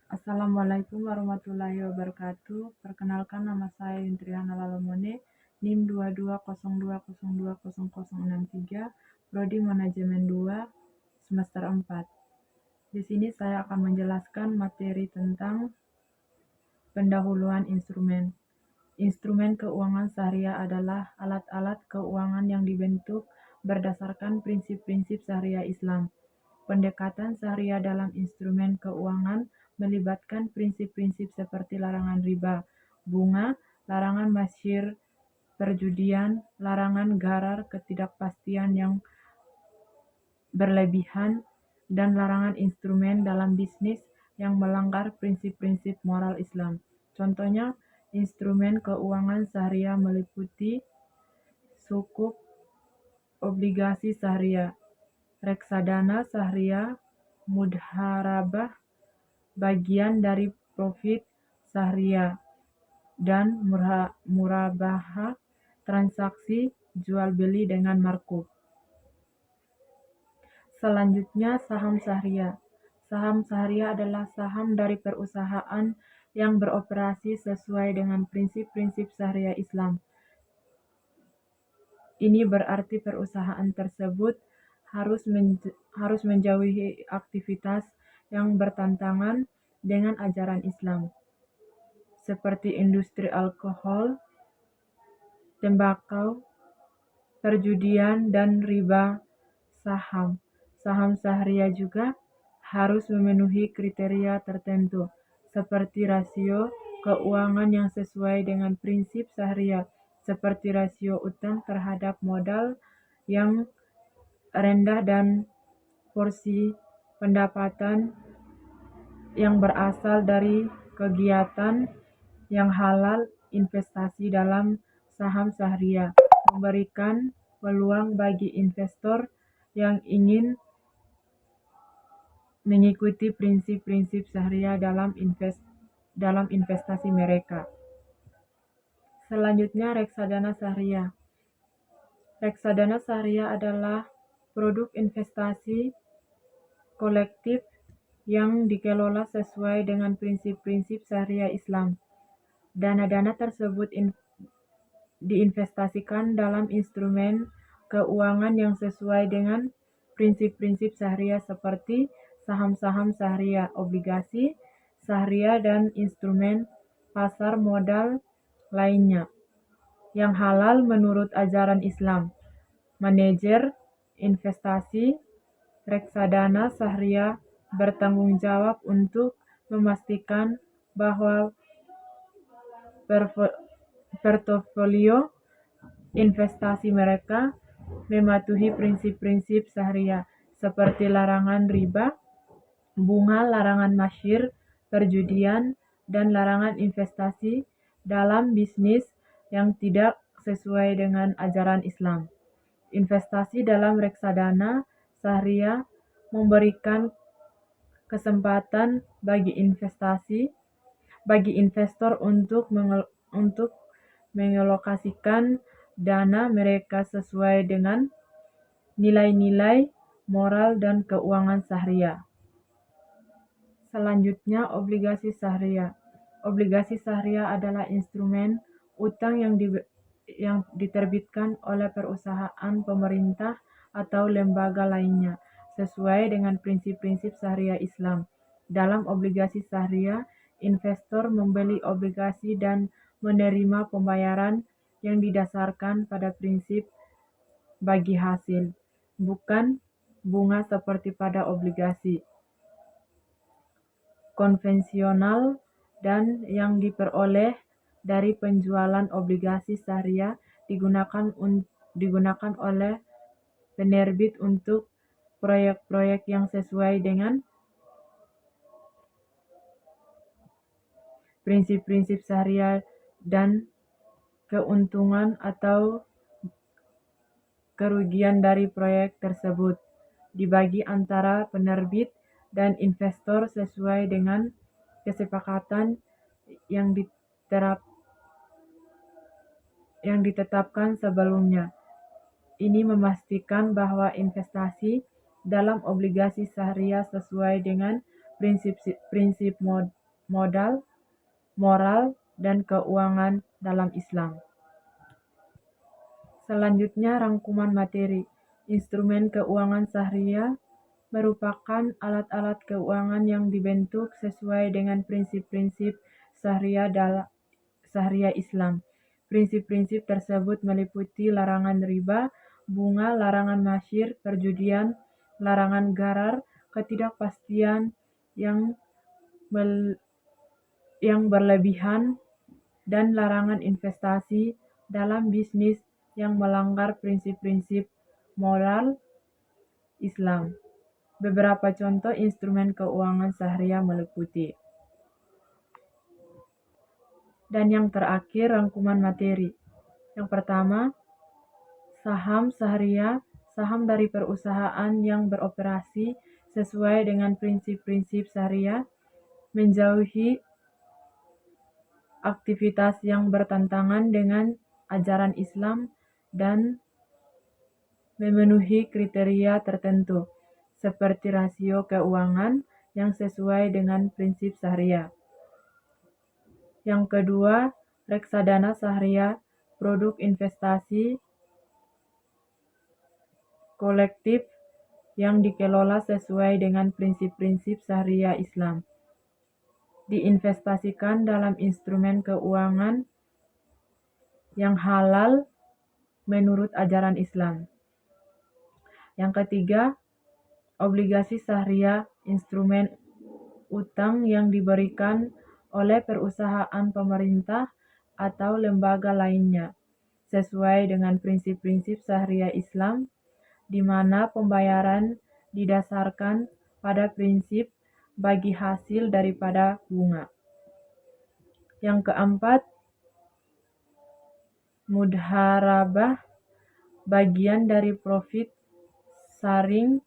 Assalamualaikum warahmatullahi wabarakatuh. Perkenalkan, nama saya Yuntriana Lalomone, NIM 2202020063, Prodi Manajemen 2, semester 4. Di sini saya akan menjelaskan materi tentang pendahuluan instrumen. Instrumen keuangan syariah adalah alat-alat keuangan yang dibentuk berdasarkan prinsip-prinsip syariah Islam. Pendekatan syariah dalam instrumen keuangan melibatkan prinsip-prinsip seperti larangan riba, bunga, larangan masyir, perjudian, larangan gharar, ketidakpastian yang berlebihan, dan larangan instrumen dalam bisnis yang melanggar prinsip-prinsip moral Islam. Contohnya, instrumen keuangan syariah meliputi sukuk, obligasi syariah, reksadana syariah, mudharabah, bagian dari profit syariah, dan murabahah, transaksi jual beli dengan markup. Selanjutnya, saham syariah. Saham syariah adalah saham dari perusahaan yang beroperasi sesuai dengan prinsip-prinsip syariah Islam. Ini berarti perusahaan tersebut harus menjauhi aktivitas yang bertentangan dengan ajaran Islam, seperti industri alkohol, tembakau, perjudian, dan riba saham. Saham syariah juga harus memenuhi kriteria tertentu, seperti rasio keuangan yang sesuai dengan prinsip syariah, seperti rasio utang terhadap modal yang rendah dan porsi pendapatan yang berasal dari kegiatan yang halal. Investasi dalam saham syariah memberikan peluang bagi investor yang ingin mengikuti prinsip-prinsip syariah dalam investasi mereka. Selanjutnya, reksadana syariah. Reksadana syariah adalah produk investasi kolektif yang dikelola sesuai dengan prinsip-prinsip syariah Islam. Dana-dana tersebut diinvestasikan dalam instrumen keuangan yang sesuai dengan prinsip-prinsip syariah seperti saham-saham syariah, obligasi syariah, dan instrumen pasar modal lainnya yang halal menurut ajaran Islam. Manajer investasi reksadana syariah bertanggung jawab untuk memastikan bahwa portofolio investasi mereka mematuhi prinsip-prinsip syariah seperti larangan riba, bunga, larangan masyir, perjudian, dan larangan investasi dalam bisnis yang tidak sesuai dengan ajaran Islam. Investasi dalam reksadana syariah memberikan kesempatan bagi investor untuk mengalokasikan dana mereka sesuai dengan nilai-nilai moral dan keuangan syariah. Selanjutnya, obligasi syariah. Obligasi syariah adalah instrumen utang yang diterbitkan oleh perusahaan, pemerintah, atau lembaga lainnya sesuai dengan prinsip-prinsip syariah Islam. Dalam obligasi syariah, investor membeli obligasi dan menerima pembayaran yang didasarkan pada prinsip bagi hasil, bukan bunga seperti pada obligasi konvensional, dan yang diperoleh dari penjualan obligasi syariah digunakan oleh penerbit untuk proyek-proyek yang sesuai dengan prinsip-prinsip syariah, dan keuntungan atau kerugian dari proyek tersebut dibagi antara penerbit dan investor sesuai dengan kesepakatan yang ditetapkan sebelumnya. Ini memastikan bahwa investasi dalam obligasi syariah sesuai dengan prinsip modal, moral, dan keuangan dalam Islam. Selanjutnya, rangkuman materi. Instrumen keuangan syariah merupakan alat-alat keuangan yang dibentuk sesuai dengan prinsip-prinsip syariah Islam. Prinsip-prinsip tersebut meliputi larangan riba, bunga, larangan masyir, perjudian, larangan gharar, ketidakpastian yang berlebihan, dan larangan investasi dalam bisnis yang melanggar prinsip-prinsip moral Islam. Beberapa contoh instrumen keuangan syariah meliputi. Dan yang terakhir, rangkuman materi. Yang pertama, saham syariah, saham dari perusahaan yang beroperasi sesuai dengan prinsip-prinsip syariah, menjauhi aktivitas yang bertentangan dengan ajaran Islam, dan memenuhi kriteria tertentu, seperti rasio keuangan yang sesuai dengan prinsip syariah. Yang kedua, reksadana syariah, produk investasi kolektif yang dikelola sesuai dengan prinsip-prinsip syariah Islam. Diinvestasikan dalam instrumen keuangan yang halal menurut ajaran Islam. Yang ketiga, obligasi syariah, instrumen utang yang diberikan oleh perusahaan pemerintah atau lembaga lainnya, sesuai dengan prinsip-prinsip syariah Islam, di mana pembayaran didasarkan pada prinsip bagi hasil daripada bunga. Yang keempat, mudharabah, bagian dari profit sharing